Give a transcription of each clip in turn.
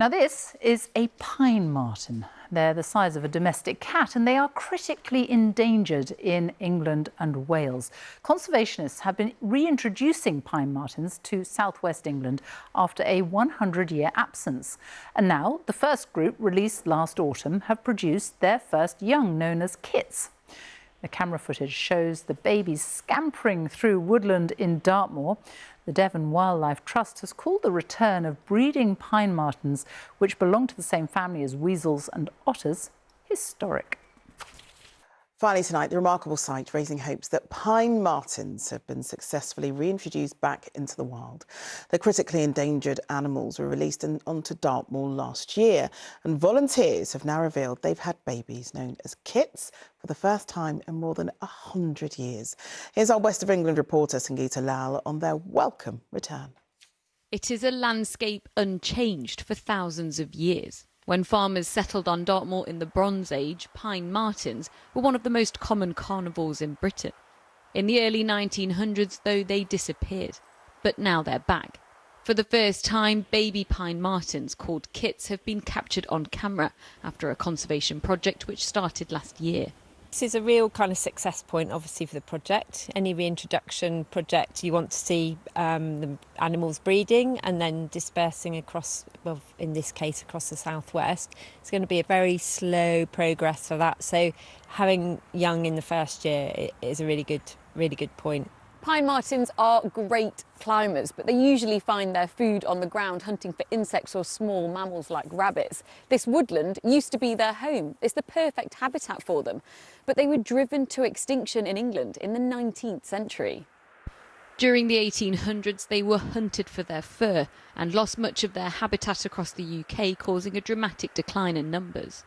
Now this is a pine marten. They're the size of a domestic cat and they are critically endangered in England and Wales. Conservationists have been reintroducing pine martens to southwest England after a 100-year absence. And now the first group, released last autumn, have produced their first young, known as kits. The camera footage shows the babies scampering through woodland in Dartmoor. The Devon Wildlife Trust has called the return of breeding pine martens, which belong to the same family as weasels and otters, historic. Finally tonight, the remarkable sight raising hopes that pine martens have been successfully reintroduced back into the wild. The critically endangered animals were released onto Dartmoor last year, and volunteers have now revealed they've had babies known as kits for the first time in more than 100 years. Here's our West of England reporter Sangeeta Lal on their welcome return. It is a landscape unchanged for thousands of years. When farmers settled on Dartmoor in the Bronze Age, pine martens were one of the most common carnivores in Britain. In the early 1900s, though, they disappeared. But now they're back. For the first time, baby pine martens, called kits, have been captured on camera after a conservation project which started last year. This is a real kind of success point, obviously, for the project. Any reintroduction project, you want to see the animals breeding and then dispersing across, well, in this case, across the southwest. It's going to be a very slow progress for that. So having young in the first year is a really good point. Pine martens are great climbers, but they usually find their food on the ground hunting for insects or small mammals like rabbits. This woodland used to be their home. It's the perfect habitat for them. But they were driven to extinction in England in the 19th century. During the 1800s, they were hunted for their fur and lost much of their habitat across the UK, causing a dramatic decline in numbers.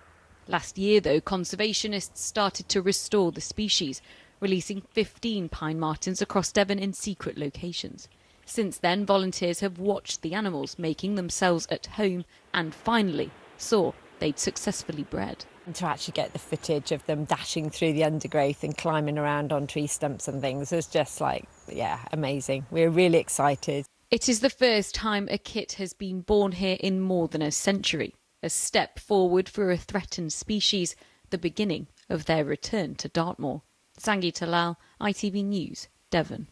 Last year, though, conservationists started to restore the species, releasing 15 pine martens across Devon in secret locations. Since then, volunteers have watched the animals making themselves at home and finally saw they'd successfully bred. And to actually get the footage of them dashing through the undergrowth and climbing around on tree stumps and things is just like, yeah, amazing. We're really excited. It is the first time a kit has been born here in more than a century, a step forward for a threatened species, the beginning of their return to Dartmoor. Sangeeta Lal, ITV News, Devon.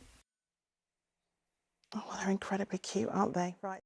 Oh, well, they're incredibly cute, aren't they? Right.